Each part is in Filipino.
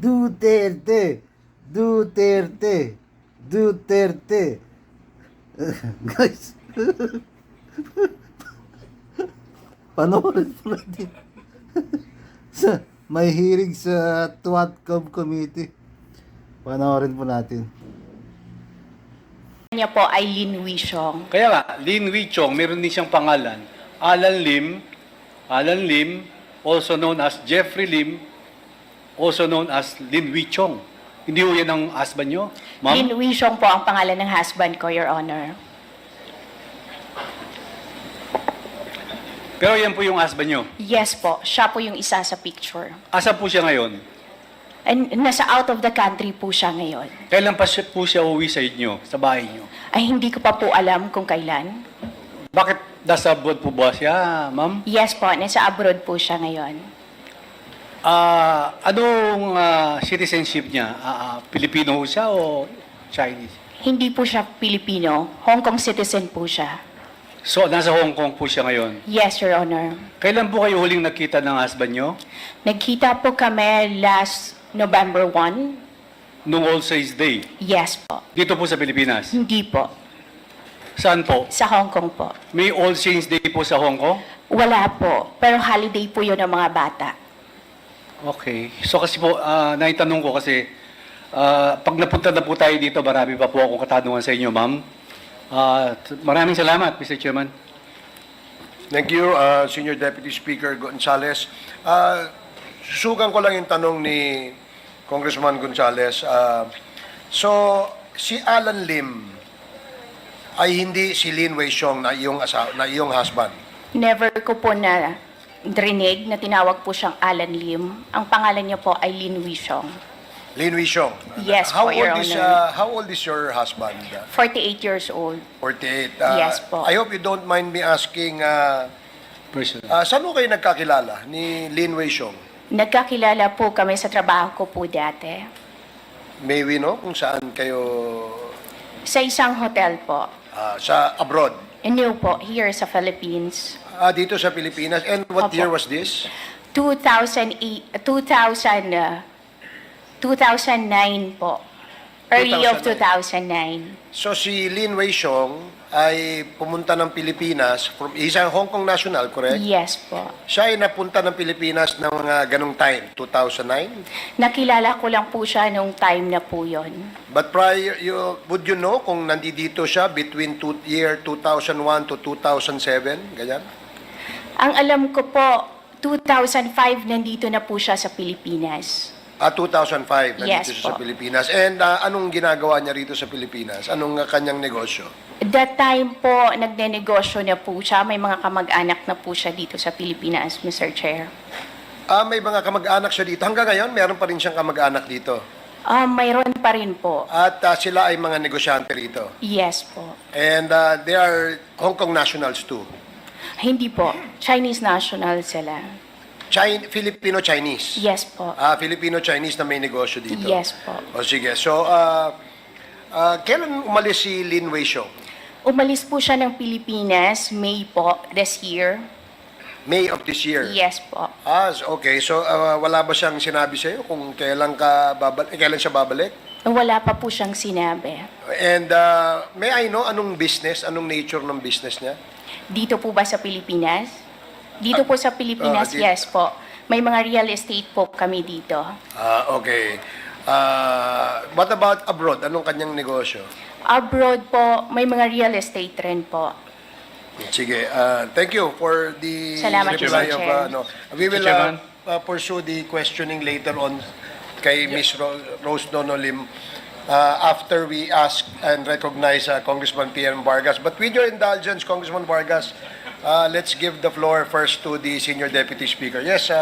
Duterte. Duterte. Duterte. Guys, panoorin po natin. May hearing sa TWATCOM committee. Panoorin po natin. Niya po ay Lin Wishong. Kaya nga, Lin Wichong, meron din siyang pangalan. Alan Lim, also known as Jeffrey Lim, also known as Lin Wichong. Hindi ho yan ang husband nyo, ma'am? Lin Wishong po ang pangalan ng husband ko, Your Honor. Pero yan po yung husband nyo. Yes po, siya po yung isa sa picture. Asa po siya ngayon? And nasa out of the country po siya ngayon. Kailan pa po siya uwi sa inyo, sa bahay nyo? Ay hindi ko pa po alam kung kailan. Bakit nasa abroad po ba siya, ma'am? Yes po, nasa abroad po siya ngayon. Anong citizenship niya? Pilipino ho siya o Chinese? Hindi po siya Pilipino, Hong Kong citizen po siya. So, nasa Hong Kong po siya ngayon. Yes, Your Honor. Kailan po kayo huling nakita ng husband nyo? Nagkita po kami last November 1. Nung All Saints Day. Yes po. Dito po sa Pilipinas. Hindi po. Saan po? Sa Hong Kong po. May All Saints Day po sa Hong Kong? Wala po. Pero holiday po yun ng mga bata. Okay. So kasi po, naitanong ko kasi, pag napunta na po tayo dito, marami pa po akong katanungan sa inyo, ma'am. Maraming salamat, Mr. Chairman. Thank you, Senior Deputy Speaker Gonzales. Susugan ko lang yung tanong ni Congressman Gonzales. So, si Alan Lim ay hindi si Lin Wei-Xiong na iyong husband. Never ko po na drinig na tinawag po siyang Alan Lim. Ang pangalan niya po ay Lin Wishong. Lin Wei-Xiong. Yes po, Your Honor. How old is your husband? 48 years old. 48. Yes po. I hope you don't mind me asking, Person. saan mo kayo nagkakilala ni Lin Wei-Xiong? Nagkakilala po kami sa trabaho ko po dati. May we know kung saan kayo Sa isang hotel po. sa abroad? New po, here sa Philippines. Dito sa Pilipinas. And what Opo. year was this? 2009 po. Early of 2009. So si Lin Wei-Xiong ay pumunta ng Pilipinas, he's a Hong Kong national, correct? Yes po. Siya ay napunta ng Pilipinas ng mga ganong time, 2009? Nakilala ko lang po siya nung time na po yon. But prior, would you know kung nandito siya between year 2001 to 2007, ganyan? Ang alam ko po, 2005 nandito na po siya sa Pilipinas. 2005, nandito Yes siya sa po. Pilipinas. And anong ginagawa niya rito sa Pilipinas? Anong kanyang negosyo? That time po, nagnenegosyo na po siya. May mga kamag-anak na po siya dito sa Pilipinas, Mr. Chair. May mga kamag-anak siya dito. Hanggang ngayon, meron pa rin siyang kamag-anak dito. Mayroon pa rin po. At sila ay mga negosyante rito. Yes po. And they are Hong Kong nationals too. Hindi po. Chinese national sila. Filipino-Chinese? Yes po. Filipino-Chinese na may negosyo dito? Yes po. O sige. So, kailan umalis si Lin Wei-Xiong? Umalis po siya ng Pilipinas, May po, this year. May of this year? Yes po. Okay. So, wala ba siyang sinabi sa'yo kung kailan siya babalik? Wala pa po siyang sinabi. And may I know anong business, anong nature ng business niya? Dito po ba sa Pilipinas? Dito po sa Pilipinas, dito. yes po. May mga real estate po kami dito. Okay. What about abroad? Anong kanyang negosyo? Abroad po, may mga real estate rin po. Sige. Thank you for the Salamat, reply Mr. of Chair. we will Mr. Chairman. pursue the questioning later on kay Ms. Rose Nonolim after we ask and recognize Congressman P.M. Vargas. But with your indulgence, Congressman Vargas, let's give the floor first to the Senior Deputy Speaker. Yes,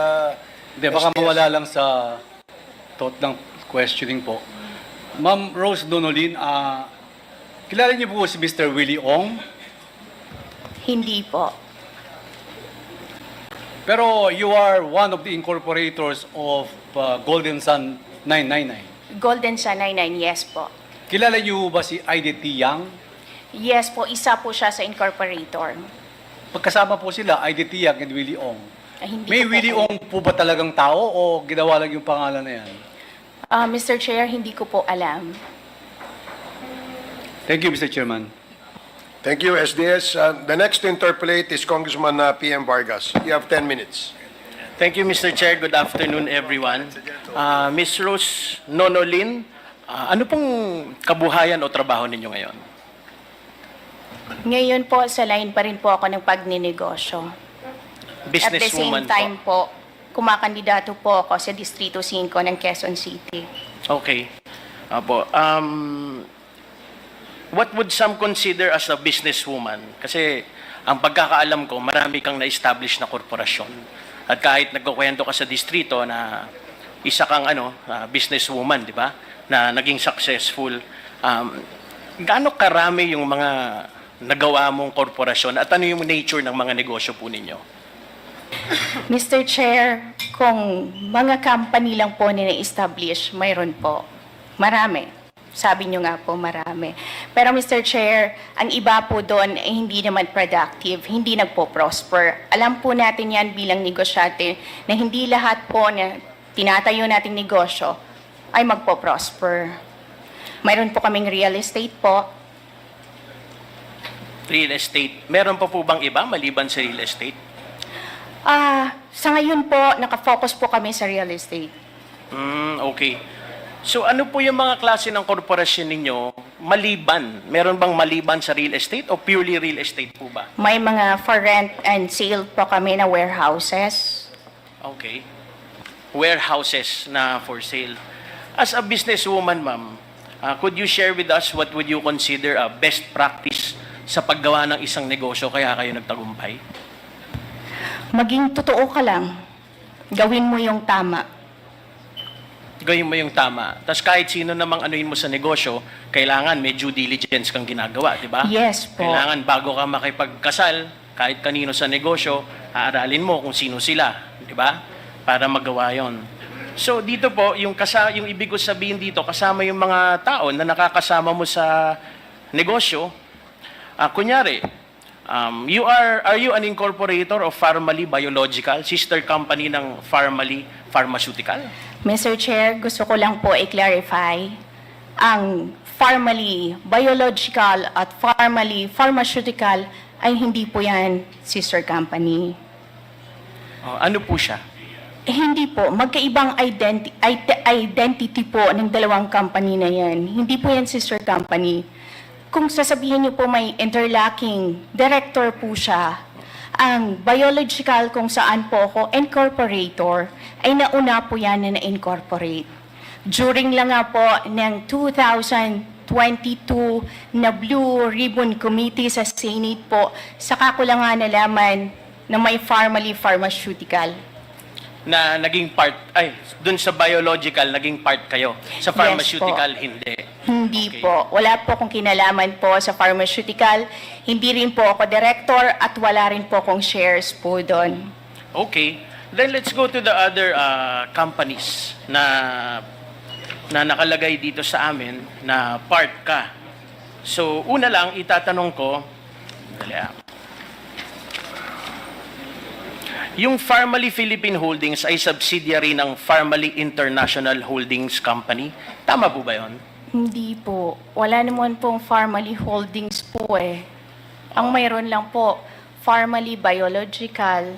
Hindi, baka mawala lang sa thought ng questioning po. Ma'am Rose Donolin, kilala niyo po si Mr. Willie Ong? Hindi po. Pero you are one of the incorporators of Golden Sun 999. Golden Sun 99, yes po. Kilala niyo ba si IDT Yang? Yes po, isa po siya sa incorporator. Pagkasama po sila, IDT Yang and Willie Ong. Ay, hindi May ko po Willie po- Ong po ba talagang tao o ginawa lang yung pangalan na yan? Mr. Chair, hindi ko po alam. Thank you, Mr. Chairman. Thank you, SDS. The next to interpolate is Congressman PM Vargas. You have 10 minutes. Thank you, Mr. Chair. Good afternoon, everyone. Ms. Rose Nonolin, ano pong kabuhayan o trabaho ninyo ngayon? Ngayon po, sa line pa rin po ako ng pagninegosyo. At the same Businesswoman time po, kumakandidato po ako sa Distrito 5 ng Quezon City. Okay. Apo. What would some consider as a businesswoman? Kasi ang pagkakaalam ko, marami kang na-establish na korporasyon. At kahit nagkukwento ka sa distrito na isa kang businesswoman, di ba? Na naging successful. Gaano karami yung mga nagawa mong korporasyon at ano yung nature ng mga negosyo po ninyo? Mr. Chair, kung mga company lang po na na-establish, mayroon po. Marami. Sabi nyo nga po, marami. Pero Mr. Chair, ang iba po doon ay hindi naman productive, hindi nagpo-prosper. Alam po natin yan bilang negosyante na hindi lahat po na tinatayo nating negosyo ay magpo-prosper. Mayroon po kaming real estate po. Real estate. Meron pa po bang iba maliban sa real estate? Sa ngayon po, nakafocus po kami sa real estate. Okay. So ano po yung mga klase ng korporasyon ninyo maliban? Meron bang maliban sa real estate o purely real estate po ba? May mga for rent and sale po kami na warehouses. Okay. Warehouses na for sale. As a businesswoman, ma'am, could you share with us what would you consider a best practice sa paggawa ng isang negosyo kaya kayo nagtagumpay? Maging totoo ka lang. Gawin mo yung tama. Gawin mo yung tama. Tapos kahit sino namang anuhin mo sa negosyo, kailangan may due diligence kang ginagawa, di ba? Yes po. Kailangan bago ka makipagkasal, kahit kanino sa negosyo, aaralin mo kung sino sila, di ba? Para magawa yon. So dito po, yung ibig ko sabihin dito, kasama yung mga tao na nakakasama mo sa negosyo. Kunyari, are you an incorporator of Pharmaly Biological, sister company ng Pharmaly Pharmaceutical? Mr. Chair, gusto ko lang po i-clarify. Ang Pharmaly Biological at Pharmaly Pharmaceutical ay hindi po yan sister company. Ano po siya? Hindi po. Magkaibang identity po ng dalawang company na yan. Hindi po yan sister company. Kung sasabihin niyo po may interlocking director po siya, ang biological kung saan po ako incorporator, ay nauna po yan na na-incorporate. During lang nga po ng 2022 na Blue Ribbon Committee sa Senate po, saka ko lang nga nalaman na may Pharmaly Pharmaceutical. Na naging part, dun sa biological, naging part kayo. Sa pharmaceutical, hindi. Hindi Okay. po. Wala po akong kinalaman po sa pharmaceutical. Hindi rin po ako director at wala rin po akong shares po doon. Okay. Then let's go to the other companies na nakalagay dito sa amin na part ka. So, una lang, itatanong ko, yung Pharmaly Philippine Holdings ay subsidiary ng Pharmaly International Holdings Company. Tama po ba yun? Hindi po. Wala naman pong Pharmaly Holdings po eh. Ang mayroon lang po, Pharmaly Biological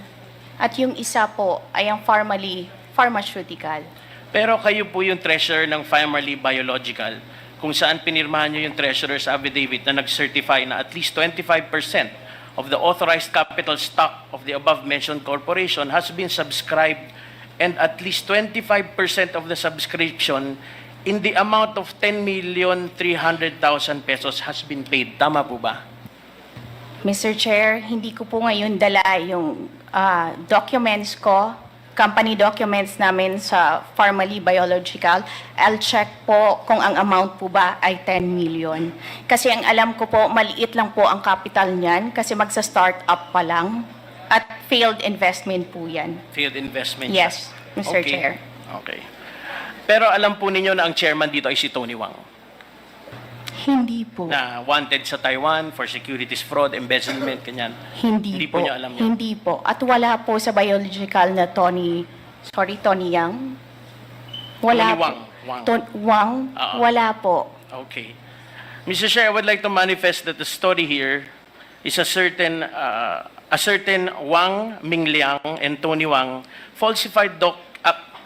at yung isa po ay ang Pharmaly Pharmaceutical. Pero kayo po yung treasurer ng Pharmaly Biological, kung saan pinirmahan nyo yung treasurer's affidavit na nag-certify na at least 25% of the authorized capital stock of the above-mentioned corporation has been subscribed and at least 25% of the subscription in the amount of 10,300,000 pesos has been paid. Tama po ba? Mr. Chair, hindi ko po ngayon dala yung documents ko, company documents namin sa Pharmaly Biological. I'll check po kung ang amount po ba ay 10 million. Kasi ang alam ko po, maliit lang po ang capital niyan kasi magsa-start up pa lang at failed investment po yan. Field investment. Yes, Mr. Okay. Chair. Okay. Pero alam po ninyo na ang chairman dito ay si Tony Wang, Hindi po. na wanted sa Taiwan for securities fraud, embezzlement, kanyan. Hindi po. po niya alam yan. Hindi po. At wala po sa biological na Tony Yang. Wala Tony po. Wang. Wang. Wang? Oo. Wala po. Okay. Mr. Chair, I would like to manifest that the story here is a certain Wang Mingliang and Tony Wang falsified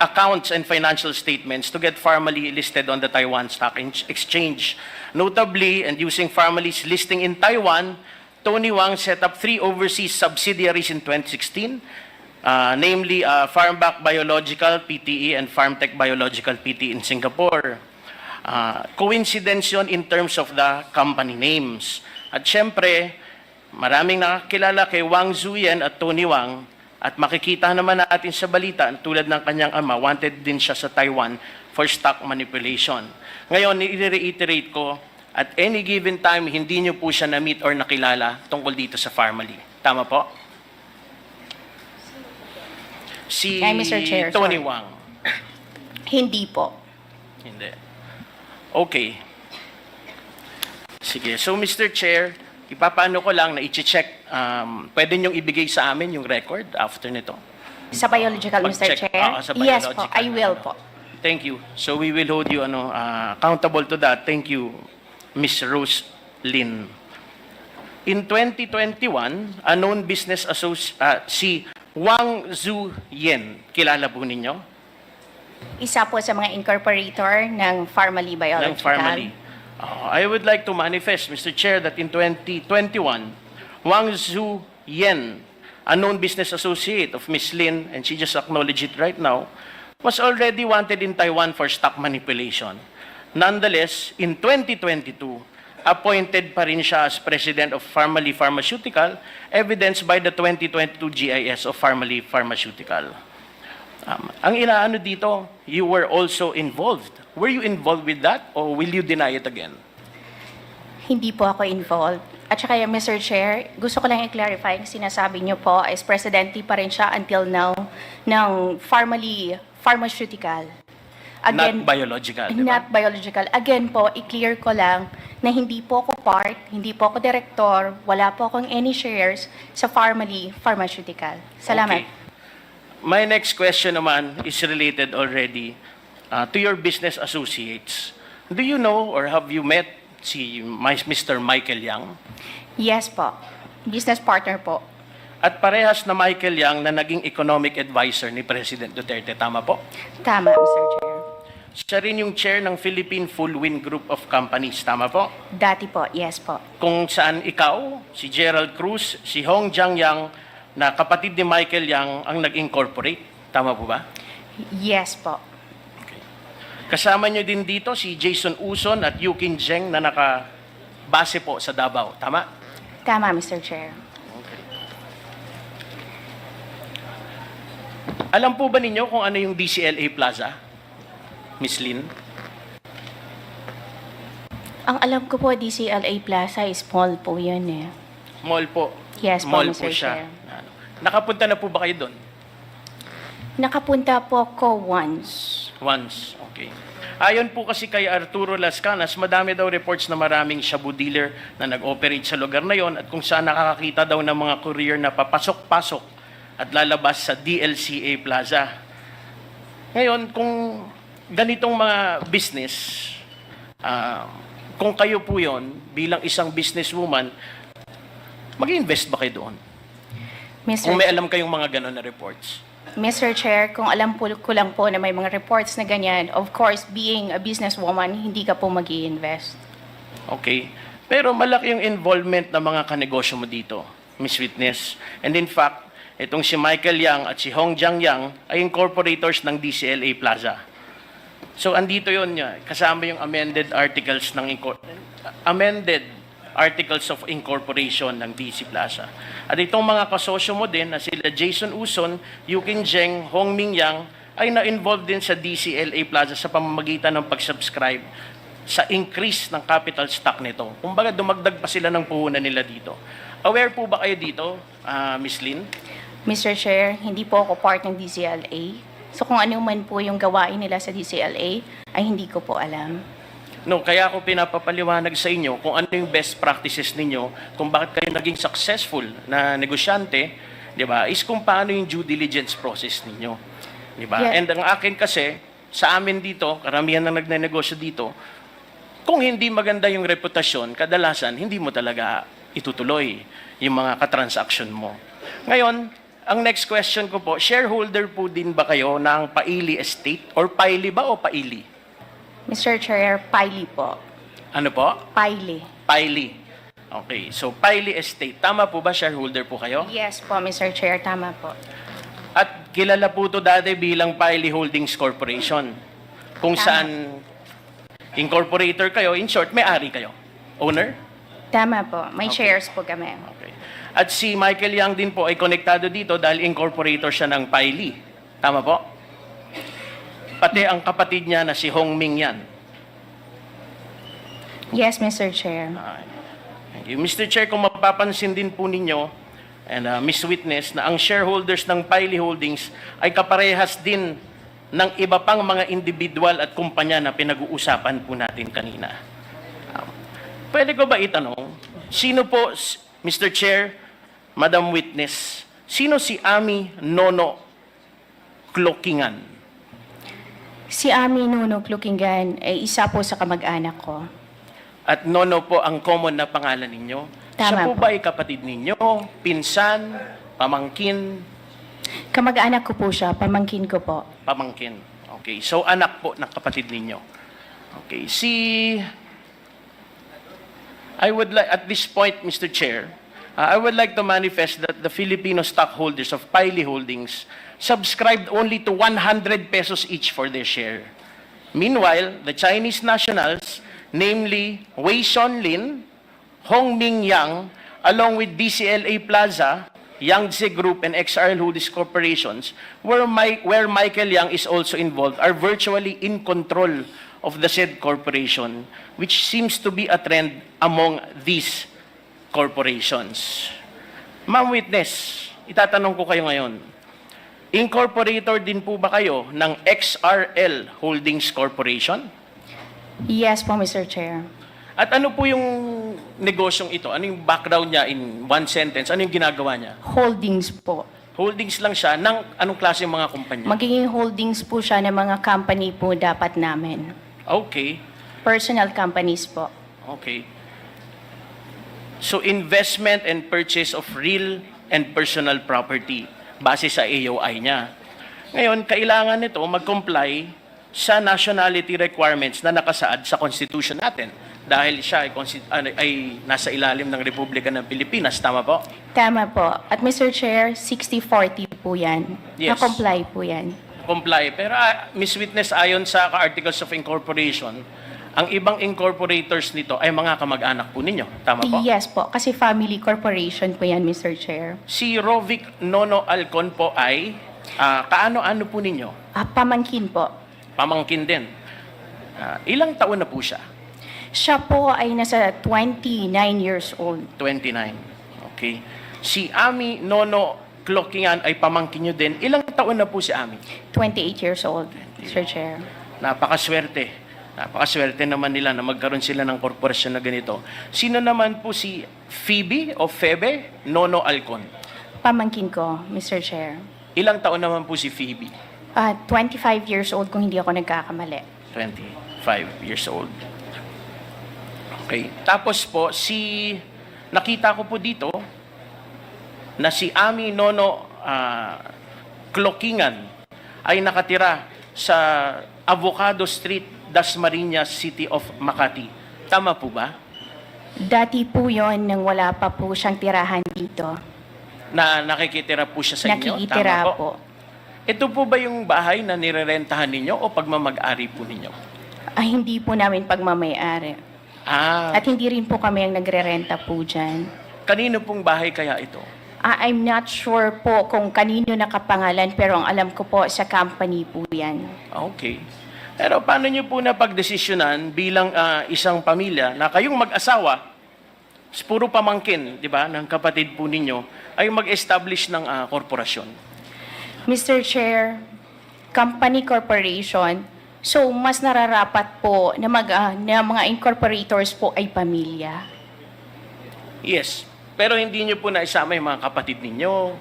accounts and financial statements to get Pharmaly listed on the Taiwan Stock Exchange. Notably, and using Pharmaly's listing in Taiwan, Tony Wang set up 3 overseas subsidiaries in 2016, namely Farmback Biological PTE and Farmtech Biological PTE in Singapore. Coincidence yun in terms of the company names. At syempre, maraming nakakilala kay Wang Zuyen at Tony Wang, at makikita naman natin sa balita, tulad ng kanyang ama, wanted din siya sa Taiwan for stock manipulation. Ngayon, i-reiterate ko, at any given time, hindi niyo po siya na-meet or nakilala tungkol dito sa Pharmaly. Tama po? Si Ay, Mr. Chair, Tony sorry. Wang. Hindi po. Hindi. Okay. Sige. So, Mr. Chair, ipapaano ko lang na i-check, pwede niyong ibigay sa amin yung record after nito? Sa biological, Mr. Pag-check, Chair? sa Yes po, biological, I will ano. po. Thank you. So we will hold you accountable to that. Thank you, Ms. Rose Lin. In 2021, a known business associate, si Wang Zuyen, kilala po ninyo? Isa po sa mga incorporator ng Pharmaly Biological. Ng Pharmaly. I would like to manifest, Mr. Chair, that in 2021, Wang Zuyen, a known business associate of Ms. Lin, and she just acknowledged it right now, was already wanted in Taiwan for stock manipulation. Nonetheless, in 2022, appointed pa rin siya as president of Pharmaly Pharmaceutical, evidenced by the 2022 GIS of Pharmaly Pharmaceutical. Ang inaano dito, you were also involved. Were you involved with that or will you deny it again? Hindi po ako involved. At saka, Mr. Chair, gusto ko lang i-clarify yung sinasabi niyo po as presidente pa rin siya until now ng Pharmaly Pharmaceutical. Not biological, di ba? Not biological. Again po, i-clear ko lang na hindi po ako part, hindi po ako director, wala po akong any shares sa Pharmaly Pharmaceutical. Salamat. Okay. My next question naman is related already to your business associates. Do you know or have you met si Mr. Michael Yang? Yes po. Business partner po. At parehas na Michael Yang na naging economic advisor ni President Duterte. Tama po? Tama, Mr. Chair. Siya rin yung chair ng Philippine Full Wind Group of Companies. Tama po? Dati po, yes po. Kung saan ikaw, si Gerald Cruz, si Hong Jiang Yang, na kapatid ni Michael Yang ang nag-incorporate. Tama po ba? Yes po. Kasama nyo din dito si Jason Uson at Yukin Zheng na nakabase po sa Davao. Tama? Tama, Mr. Chair. Alam po ba ninyo kung ano yung DCLA Plaza? Miss Lin? Ang alam ko po, DCLA Plaza is small po yun eh. Mall po. Yes po, Mall Mr. po siya. Chair. Nakapunta na po ba kayo doon? Nakapunta po ko once. Once. Okay. Ayon po kasi kay Arturo Las Canas, madami daw reports na maraming shabu dealer na nag-operate sa lugar na yon at kung saan nakakakita daw ng mga courier na papasok-pasok at lalabas sa DLCA Plaza. Ngayon, kung ganitong mga business, kung kayo po yon bilang isang businesswoman, mag-invest ba kayo doon? Kung may alam kayong mga ganon na reports. Mr. Chair, kung alam po ko lang po na may mga reports na ganyan, of course, being a businesswoman, hindi ka po mag-i-invest. Okay. Pero malaki yung involvement ng mga kanegosyo mo dito, Miss Witness. And in fact, itong si Michael Yang at si Hong Jiang Yang ay incorporators ng DCLA Plaza. So andito yun, kasama yung amended articles of incorporation ng DC Plaza. At itong mga kasosyo mo din na sila Jason Uson, Yukin Zheng, Hong Ming Yang ay na-involved din sa DCLA Plaza sa pamamagitan ng pag-subscribe sa increase ng capital stock nito. Kumbaga dumagdag pa sila ng puhunan nila dito. Aware po ba kayo dito, Miss Lin? Mr. Chair, hindi po ako part ng DCLA. So kung ano man po yung gawain nila sa DCLA, ay hindi ko po alam. No, kaya ako pinapapaliwanag sa inyo kung ano yung best practices ninyo, kung bakit kayo naging successful na negosyante, di ba, is kung paano yung due diligence process ninyo. Di ba? Yeah. And ang akin kasi, sa amin dito, karamihan na nagnenegosyo dito, kung hindi maganda yung reputasyon, kadalasan hindi mo talaga itutuloy yung mga katransaksyon mo. Ngayon, ang next question ko po, shareholder po din ba kayo ng Paili Estate? Or Paili ba o Paili? Mr. Chair, Paili po. Ano po? Paili. Paili. Okay, so Paili Estate. Tama po ba shareholder po kayo? Yes po, Mr. Chair, tama po. At kilala po to dati bilang Paili Holdings Corporation. Kung Tama. saan incorporator kayo, in short, may-ari kayo. Owner? Tama po, may Okay. shares po kami. Okay. At si Michael Yang din po ay konektado dito dahil incorporator siya ng Paili. Tama po? Pati ang kapatid niya na si Hong Ming Yan. Yes, Mr. Chair. Thank you. Mr. Chair, kung mapapansin din po ninyo, and Ms. Witness, na ang shareholders ng Paili Holdings ay kaparehas din ng iba pang mga individual at kumpanya na pinag-uusapan po natin kanina. Pwede ko ba itanong, sino po, Mr. Chair, Madam Witness, sino si Ami Nono Clokingan? Si Ami Nuno Clukingan ay isa po sa kamag-anak ko. At Nono po ang common na pangalan ninyo. Tama Siya po po. ba ay kapatid ninyo, pinsan, pamangkin, Kamag-anak ko po siya, pamangkin ko po. pamangkin? Okay, so anak po ng kapatid ninyo. Okay, I would like, at this point, Mr. Chair, I would like to manifest that the Filipino stockholders of Paili Holdings subscribed only to 100 pesos each for their share. Meanwhile, the Chinese nationals, namely Wei Shonlin, Hong Ming Yang, along with DCLA Plaza, Yangtze Group, and XRL Holdings Corporations, where Michael Yang is also involved, are virtually in control of the said corporation, which seems to be a trend among these corporations. Ma'am Witness, itatanong ko kayo ngayon, incorporator din po ba kayo ng XRL Holdings Corporation? Yes po, Mr. Chair. At ano po yung negosyong ito? Ano yung background niya in one sentence? Ano yung ginagawa niya? Holdings po. Holdings lang siya ng anong klase mga kumpanya? Magiging holdings po siya ng mga company po dapat namin. Okay. Personal companies po. Okay. So investment and purchase of real and personal property base sa AOI niya. Ngayon, kailangan nito mag-comply sa nationality requirements na nakasaad sa Constitution natin dahil siya ay nasa ilalim ng Republika ng Pilipinas. Tama po? Tama po. At Mr. Chair, 60-40 po yan. Yes. Na-comply po yan. Comply. Pero Ms. Witness, ayon sa Articles of Incorporation, ang ibang incorporators nito ay mga kamag-anak po ninyo. Tama po? Yes po, kasi family corporation po yan, Mr. Chair. Si Rovic Nono Alcon po ay kaano-ano po ninyo? Pamangkin po. Pamangkin din. Ilang taon na po siya? Siya po ay nasa 29 years old. 29. Okay. Si Ami Nono Clokingan ay pamangkin nyo din. Ilang taon na po si Ami? 28 years old, Mr. Chair. Napakaswerte. Napakaswerte naman nila na magkaroon sila ng korporasyon na ganito. Sino naman po si Phoebe o Febe Nono Alcon? Pamangkin ko, Mr. Chair. Ilang taon naman po si Phoebe? 25 years old kung hindi ako nagkakamali. 25 years old. Okay. Tapos po, nakita ko po dito na si Ami Nono Clokingan ay nakatira sa Avocado Street, Dasmariñas City of Makati. Tama po ba? Dati po yon nang wala pa po siyang tirahan dito. Na nakikitira po siya sa inyo? Nakikitira Tama po. Ito po ba yung bahay na nirerentahan ninyo o pagmamag-ari po ninyo? Hindi po namin pagmamayari. At hindi rin po kami ang nagre-renta po dyan. Kanino pong bahay kaya ito? I'm not sure po kung kanino nakapangalan, pero ang alam ko po sa company po yan. Okay. Pero paano nyo po napagdesisyonan bilang isang pamilya na kayong mag-asawa, puro pamangkin, di ba, ng kapatid po ninyo, ay mag-establish ng korporasyon? Mr. Chair, company corporation, so mas nararapat po na, na mga incorporators po ay pamilya. Yes. Pero hindi nyo po naisama yung mga kapatid ninyo.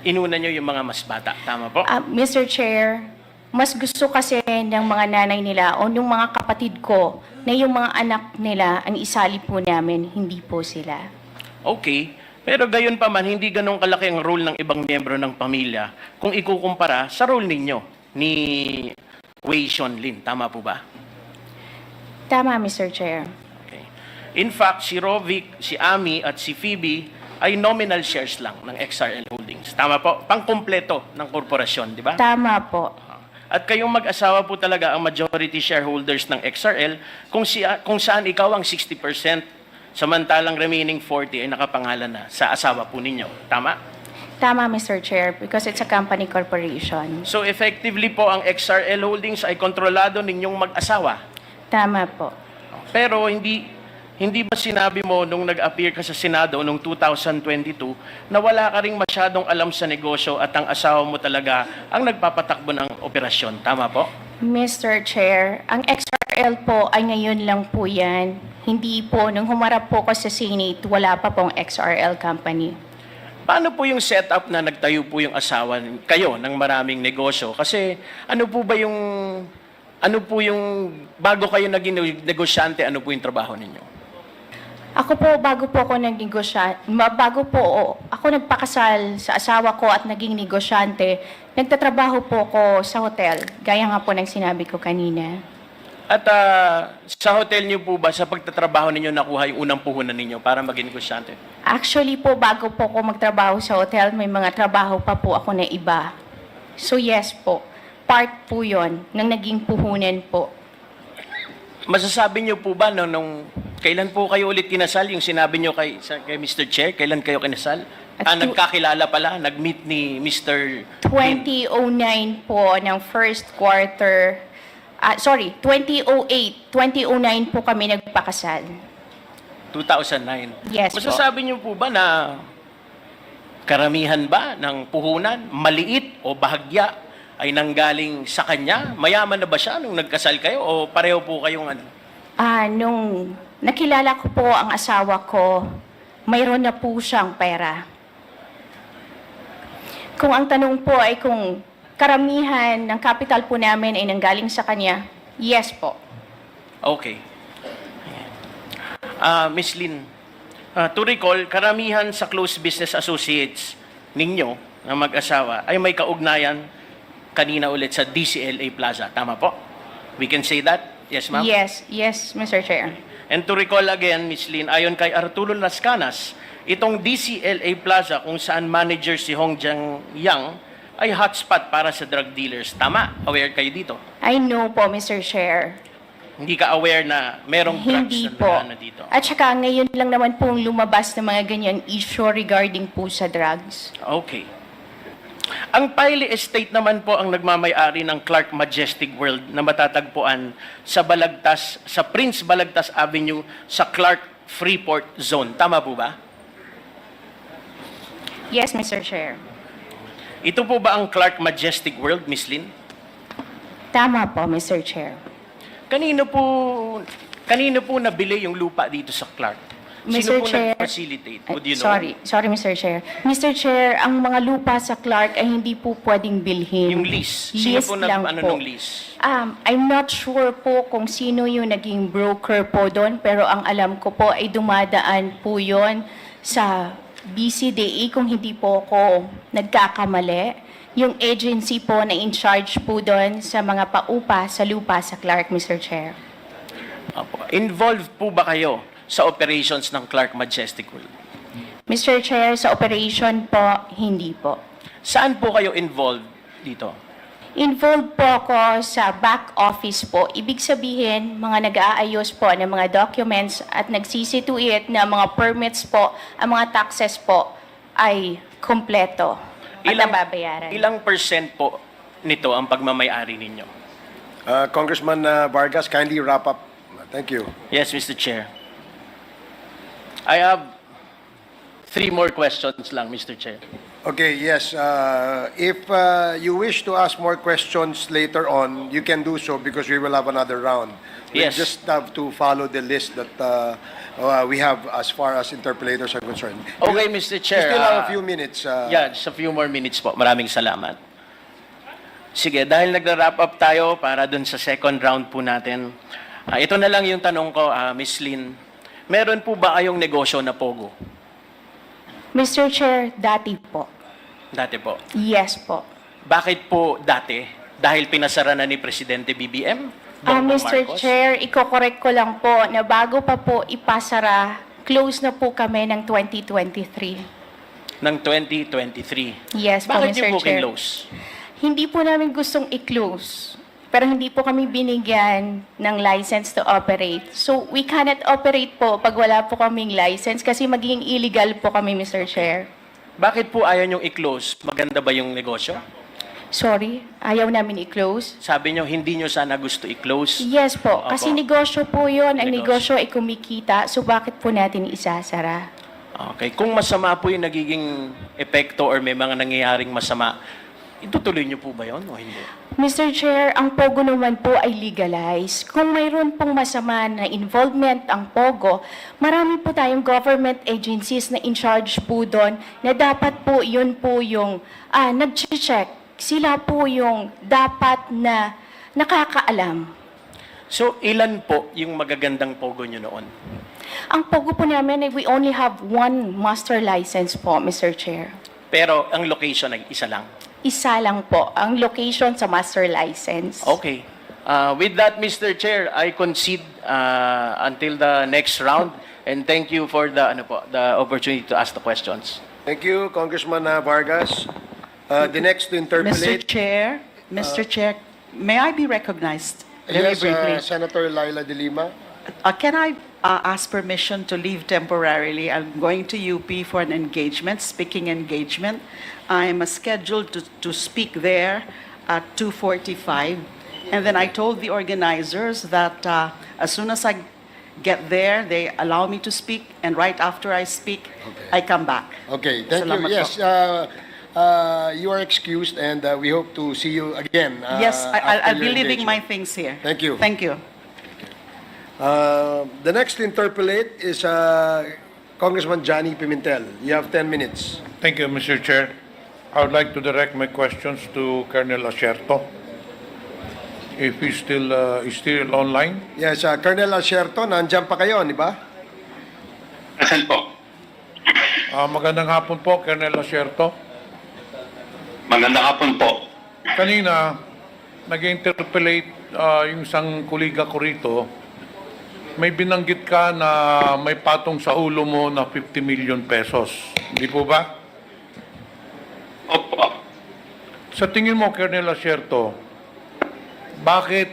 Inuna nyo yung mga mas bata. Tama po? Mr. Chair, mas gusto kasi ng mga nanay nila o ng mga kapatid ko na yung mga anak nila ang isali po namin, hindi po sila. Okay. Pero gayon pa man, hindi ganun kalaki ang role ng ibang miyembro ng pamilya kung ikukumpara sa role ninyo ni Wei Xiongling. Tama po ba? Tama, Mr. Chair. Okay. In fact, si Rovic, si Ami at si Phoebe ay nominal shares lang ng XRL Holdings. Tama po? Pangkumpleto ng korporasyon, di ba? Tama po. At kayong mag-asawa po talaga ang majority shareholders ng XRL kung saan ikaw ang 60%, samantalang remaining 40 ay nakapangalan na sa asawa po ninyo. Tama? Tama, Mr. Chair, because it's a company corporation. So effectively po ang XRL Holdings ay kontrolado ninyong mag-asawa. Tama po. Pero hindi ba sinabi mo nung nag-appear ka sa Senado noong 2022 na wala ka ring masyadong alam sa negosyo at ang asawa mo talaga ang nagpapatakbo ng operasyon? Tama po? Mr. Chair, ang XRL po ay ngayon lang po yan. Hindi po, nung humarap po ko sa Senate, wala pa pong XRL company. Paano po yung setup na nagtayo po yung asawa kayo ng maraming negosyo? Kasi ano po yung bago kayo naging negosyante, ano po yung trabaho ninyo? Ako po, bago po ako nagpakasal sa asawa ko at naging negosyante, nagtatrabaho po ako sa hotel, gaya nga po ng sinabi ko kanina. At sa hotel niyo po ba, sa pagtatrabaho ninyo, nakuha yung unang puhunan ninyo para maging negosyante? Actually po, bago po ako magtrabaho sa hotel, may mga trabaho pa po ako na iba. So yes po, part po yon ng naging puhunan po. Masasabi niyo po ba nung kailan po kayo ulit kinasal? Yung sinabi niyo kay Mr. Chair, kailan kayo kinasal? Nagkakilala pala, nag-meet ni Mr. 2009 po ng first quarter, 2008, 2009 po kami nagpakasal. 2009. Yes po. Masasabi niyo po ba na karamihan ba ng puhunan, maliit o bahagya, ay nanggaling sa kanya? Mayaman na ba siya nung nagkasal kayo o pareho po kayong ano? Nung nakilala ko po ang asawa ko, mayroon na po siyang pera. Kung ang tanong po ay kung karamihan ng capital po namin ay nanggaling sa kanya, yes po. Okay. Miss Lynn, to recall, karamihan sa close business associates ninyo na mag-asawa ay may kaugnayan kanina ulit sa DCLA Plaza. Tama po? We can say that? Yes, ma'am? Yes, Mr. Chair. And to recall again, Miss Lynn, ayon kay Arturo Las Canas, itong DCLA Plaza kung saan manager si Hong Jiang Yang ay hotspot para sa drug dealers. Tama? Aware kayo dito? I know po, Mr. Chair. Hindi ka aware na merong drugs Hindi na po. nagana dito? At saka ngayon lang naman pong lumabas na mga ganyang issue regarding po sa drugs. Okay. Ang Pile Estate naman po ang nagmamay-ari ng Clark Majestic World na matatagpuan sa Prince Balagtas Avenue sa Clark Freeport Zone. Tama po ba? Yes, Mr. Chair. Ito po ba ang Clark Majestic World, Miss Lynn? Tama po, Mr. Chair. Kanino po nabili yung lupa dito sa Clark? Sino Mr. po Chair, nag-facilitate? Would you know? sorry, Mr. Chair. Mr. Chair, ang mga lupa sa Clark ay hindi po pwedeng bilhin. Yung lease. Sino po lang nung lease? I'm not sure po kung sino yung naging broker po doon, pero ang alam ko po ay dumadaan po yon sa BCDE kung hindi po ako nagkakamali. Yung agency po na in charge po doon sa mga paupa sa lupa sa Clark, Mr. Chair. Opo. Involved po ba kayo sa operations ng Clark Majestic World? Mr. Chair, sa operation po, hindi po. Saan po kayo involved dito? Involved po ako sa back office po. Ibig sabihin, mga nag-aayos po ng mga documents at nagsisituit na mga permits po, ang mga taxes po ay kompleto at nababayaran. Ilang percent po nito ang pagmamay-ari ninyo? Congressman Vargas, kindly wrap up. Thank you. Yes, Mr. Chair. I have 3 more questions lang, Mr. Chair. Okay, yes. If you wish to ask more questions later on, you can do so because we will have another round. We Yes. just have to follow the list that we have as far as interpellators are concerned. Okay, Mr. We Chair. still have a few minutes. Yeah, just a few more minutes po. Maraming salamat. Sige, dahil nagra-wrap up tayo para dun sa second round po natin. Ito na lang yung tanong ko, Miss Lynn. Meron po ba kayong negosyo na Pogo? Mr. Chair, dati po. Dati po. Yes po. Bakit po dati? Dahil pinasara na ni Presidente BBM? Bongbong Mr. Marcos? Chair, iko-correct ko lang po na bago pa po ipasara, close na po kami ng 2023. Ng 2023. Yes po, Bakit Mr. niyo po Chair. kinlose? Hindi po namin gustong i-close. Pero hindi po kami binigyan ng license to operate. So, we cannot operate po pag wala po kaming license kasi magiging illegal po kami, Mr. Chair. Bakit po ayaw niyong i-close? Maganda ba yung negosyo? Sorry, ayaw namin i-close. Sabi niyo, hindi niyo sana gusto i-close. Yes po, kasi Opo. negosyo po yun. Ang Negosyo. negosyo ay kumikita. So, bakit po natin isasara? Okay. Kung masama po yung nagiging epekto or may mga nangyayaring masama, itutuloy niyo po ba yun o hindi? Mr. Chair, ang POGO naman po ay legalized. Kung mayroon pong masama na involvement ang POGO, marami po tayong government agencies na in charge po doon na dapat po yun po yung nag-check. Sila po yung dapat na nakakaalam. So, ilan po yung magagandang Pogo niyo noon? Ang POGO po namin, we only have one master license po, Mr. Chair. Pero ang location ay isa lang. Isa lang po ang location sa master license. Okay. With that, Mr. Chair, I concede until the next round. And thank you for the opportunity to ask the questions. Thank you, Congressman Vargas. The next to interpolate. Mr. Chair, may I be recognized very Yes, briefly? Senator Laila De Lima. Can I ask permission to leave temporarily? I'm going to UP for an engagement, speaking engagement. I'm scheduled to speak there at 2:45. And then I told the organizers that as soon as I get there, they allow me to speak. And right after I speak, I come back. Okay, thank you. Salamat Yes, po. you are excused and we hope to see you again. Yes, after I'll be your leaving my engagement. things here. Thank you. Thank you. The next to interpolate is Congressman Johnny Pimentel. You have 10 minutes. Thank you, Mr. Chair. I would like to direct my questions to Colonel Asierto. If he's still online. Yes, Colonel Asierto, nandiyan pa kayo, di ba? Present po. Magandang hapon po, Colonel Asierto. Magandang hapon po. Kanina, nag-interpellate yung isang kuliga ko rito. May binanggit ka na may patong sa ulo mo na 50 million pesos. Di po ba? Opo. Sa tingin mo, Colonel Asierto, bakit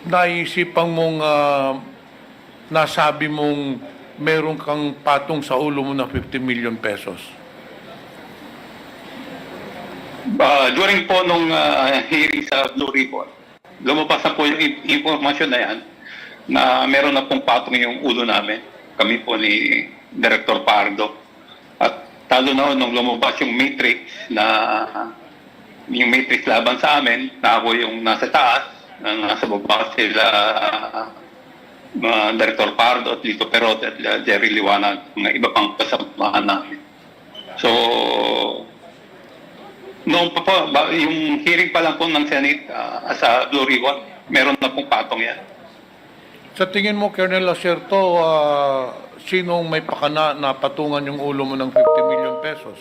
naisipang mong nasabi mong meron kang patong sa ulo mo na 50 million pesos? During po nung hearing sa Blue Ribbon, lumabas na po yung informasyon na yan na meron na pong patong yung ulo namin. Kami po ni Director Pardo. At talo na nung lumabas yung matrix laban sa amin, na ako yung nasa taas, nasa baba sila Director Pardo at Lito Perot at Jerry Liwanag, mga iba pang kasamahan namin. So, noong pa po, yung hearing pa lang po ng Senate sa Blue Ribbon, meron na pong patong yan. Sa tingin mo, Colonel Asierto, sinong may pakana na patungan yung ulo mo ng 50 million pesos?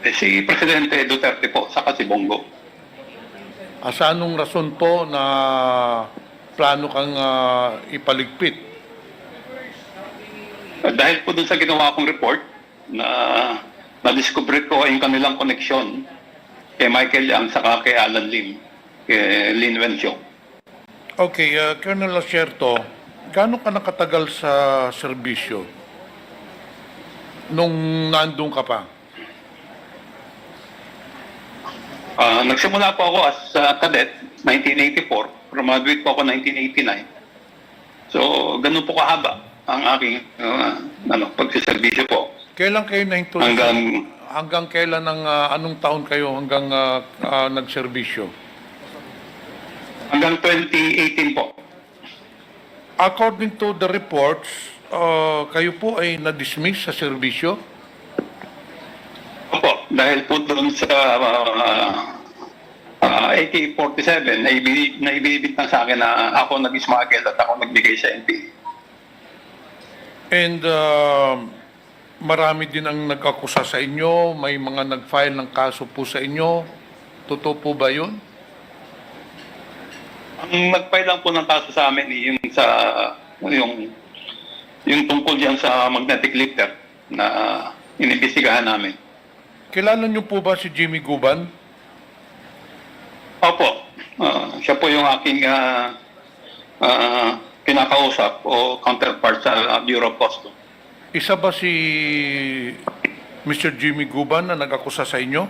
Si Presidente Duterte po, saka si Bongo. Sa anong rason po na plano kang ipaligpit? Dahil po dun sa ginawa kong report, na-discover ko yung kanilang koneksyon kay Michael Yang saka kay Alan Lim, kay Lin Wenxiong. Okay, Colonel Asierto, gaano ka nakatagal sa serbisyo? Nung nandun ka pa? Nagsimula po ako as cadet, 1984. Graduate po ako 1989. So, ganun po kahaba ang aking pagsiservisyo po. Kailan kayo na-introduce? Hanggang Hanggang kailan anong taon kayo hanggang nagserbisyo? hanggang 2018 po. According to the reports, kayo po ay na-dismiss sa serbisyo? Opo, dahil po doon sa AK-47 na ibinibintang sa akin na ako nag-smuggle at ako nagbigay sa NPA. And marami din ang nag-akusa sa inyo, may mga nag-file ng kaso po sa inyo. Totoo po ba yun? Ang nag-file lang po ng kaso sa amin yung sa yung tungkol diyan sa magnetic lifter na inimbestigahan namin. Kilala niyo po ba si Jimmy Guban? Opo, siya po yung aking kinakausap o counterpart sa Bureau of Customs. Isa ba si Mr. Jimmy Guban na nag-akusa sa inyo?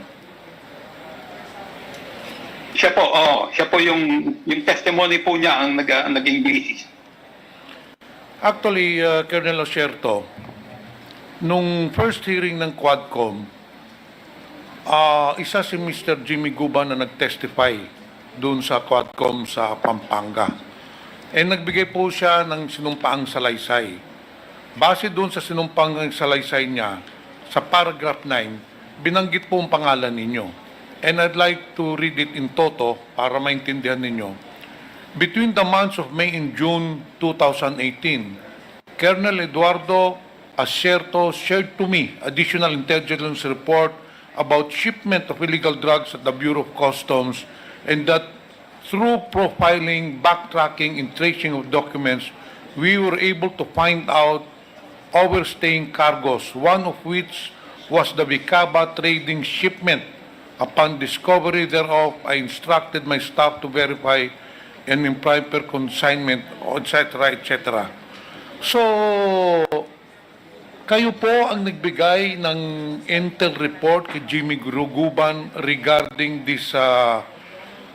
Siya po yung testimony po niya ang naging basis. Actually, Colonel Osierto, nung first hearing ng Quadcom, isa si Mr. Jimmy Guban na nag-testify doon sa Quadcom sa Pampanga. Nagbigay po siya ng sinumpaang salaysay. Base doon sa sinumpaang salaysay niya, sa paragraph 9, binanggit po ang pangalan ninyo. And I'd like to read it in toto para maintindihan ninyo. Between the months of May and June 2018, Colonel Eduardo Asierto shared to me additional intelligence report about shipment of illegal drugs at the Bureau of Customs, and that through profiling, backtracking, and tracing of documents, we were able to find out overstaying cargoes, one of which was the Vicaba trading shipment. Upon discovery thereof, I instructed my staff to verify an improper consignment, etc., etc. So, kayo po ang nagbigay ng intel report kay Jimmy Guban regarding this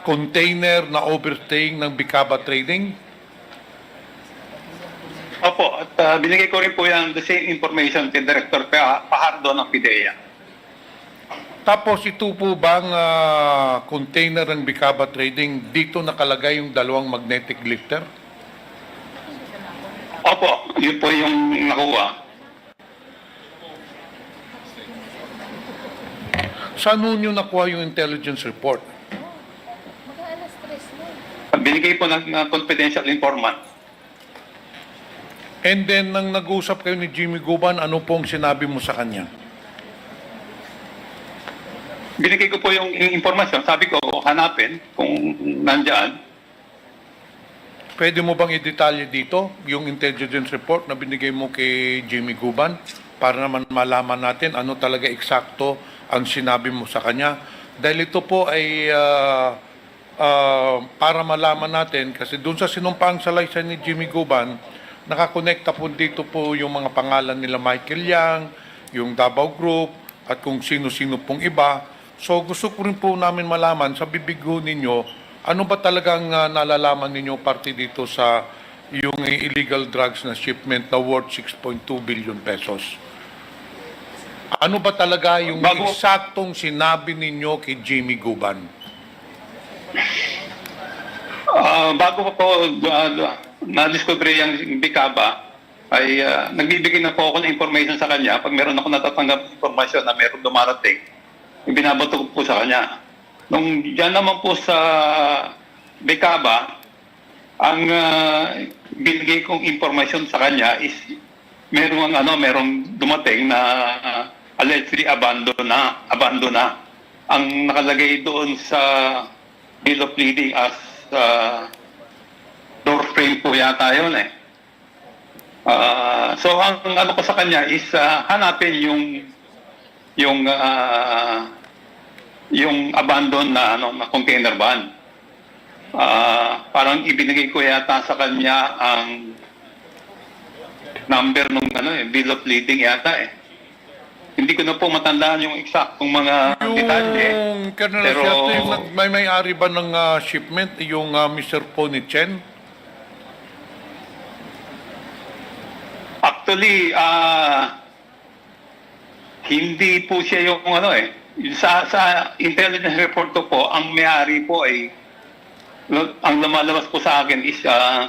container na overstaying ng Vicaba Trading? Opo, at binigay ko rin po yan the same information kay Director Pajardo ng PIDEA. Tapos ito po bang container ng Vicaba Trading, dito nakalagay yung dalawang magnetic lifter? Opo, yun po yung nakuha. Saan nyo nakuha yung intelligence report? Binigay po ng confidential informant. And then, nang nag-usap kayo ni Jimmy Guban, ano pong sinabi mo sa kanya? Binigay ko po yung informasyon. Sabi ko, hanapin kung nandyan. Pwede mo bang i-detalye dito yung intelligence report na binigay mo kay Jimmy Guban para naman malaman natin ano talaga eksakto ang sinabi mo sa kanya? Dahil ito po ay para malaman natin kasi doon sa sinumpaang salaysay ni Jimmy Guban, nakakonekta po dito po yung mga pangalan nila Michael Yang, yung Davao Group, at kung sino-sino pong iba. So gusto ko rin po namin malaman sa bibig ninyo, ano ba talagang nalalaman ninyo parte dito sa yung illegal drugs na shipment na worth 6.2 billion pesos? Ano ba talaga yung eksaktong sinabi ninyo kay Jimmy Guban? Bago pa po na-discover yung Vicaba, ay nagbibigay na po ako ng information sa kanya. Pag meron ako natatanggap information na meron dumarating, ibinabato ko po sa kanya. Nung dyan naman po sa Vicaba, ang binigay kong information sa kanya is merong dumating na allegedly abandon na. Ang nakalagay doon sa bill of lading as door frame po yata yun eh. So ang ano ko sa kanya is hanapin yung abandon na na container van. Parang ibinigay ko yata sa kanya ang number ng bill of lading yata eh. Hindi ko na po matandaan yung eksaktong mga detalye. Yung Colonel Osierto, yung may-ari ba ng shipment, yung Mr. Pony Chen? Actually, hindi po siya yung sa intelligence report ko po, ang may-ari po ay ang lumalabas po sa akin is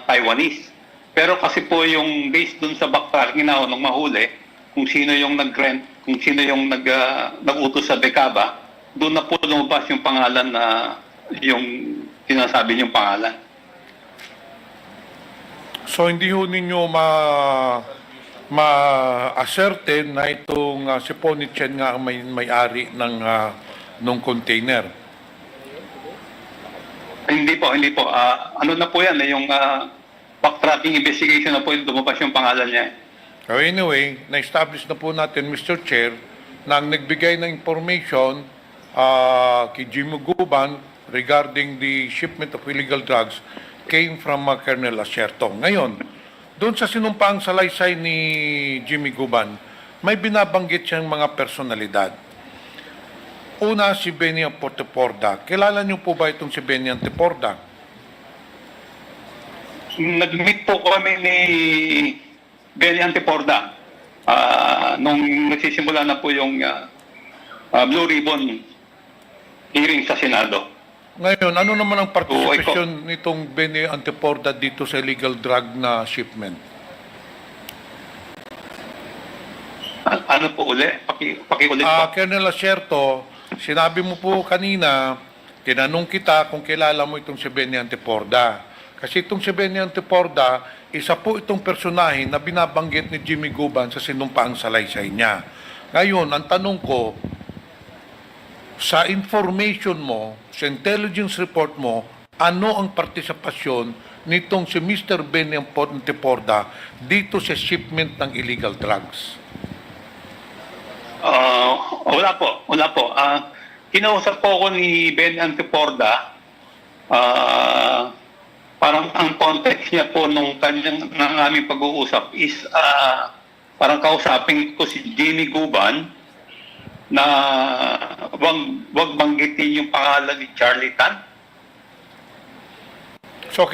Taiwanese. Pero kasi po yung based dun sa backtracking na nung mahuli, kung sino yung nag-grant, kung sino yung nag-utos sa Becaba, doon na po lumabas yung pangalan na yung sinasabi niyong pangalan. So hindi ho ninyo ma-ascertain na itong si Pony Chen nga ang may-ari ng nung container. Hindi po. Ano na po yan, yung backtracking investigation na po yung lumabas yung pangalan niya. So anyway, na-establish na po natin, Mr. Chair, na ang nagbigay ng information kay Jimmy Guban regarding the shipment of illegal drugs came from Colonel Acerto. Ngayon, doon sa sinumpaang salaysay ni Jimmy Guban, may binabanggit siyang mga personalidad. Una, si Benny Antiporda. Kilala niyo po ba itong si Benny Antiporda? Nag-meet po kami ni Benny Antiporda nung nagsisimula na po yung Blue Ribbon hearing sa Senado. Ngayon, ano naman ang participation nitong Benny Antiporda dito sa illegal drug na shipment? Ano po uli? Pakiulit po. Colonel Acerto, sinabi mo po kanina, tinanong kita kung kilala mo itong si Benny Antiporda. Kasi itong si Benny Antiporda, isa po itong personahe na binabanggit ni Jimmy Guban sa sinumpaang salaysay niya. Ngayon, ang tanong ko, sa information mo, sa intelligence report mo, ano ang partisipasyon nitong si Mr. Benny Antiporda dito sa shipment ng illegal drugs? Wala po. Kinausap po ako ni Ben Antiporda. Parang ang context niya po ng aming pag-uusap is parang kausapin ko si Jimmy Guban na wag banggitin yung pangalan ni Charlie Tan. So,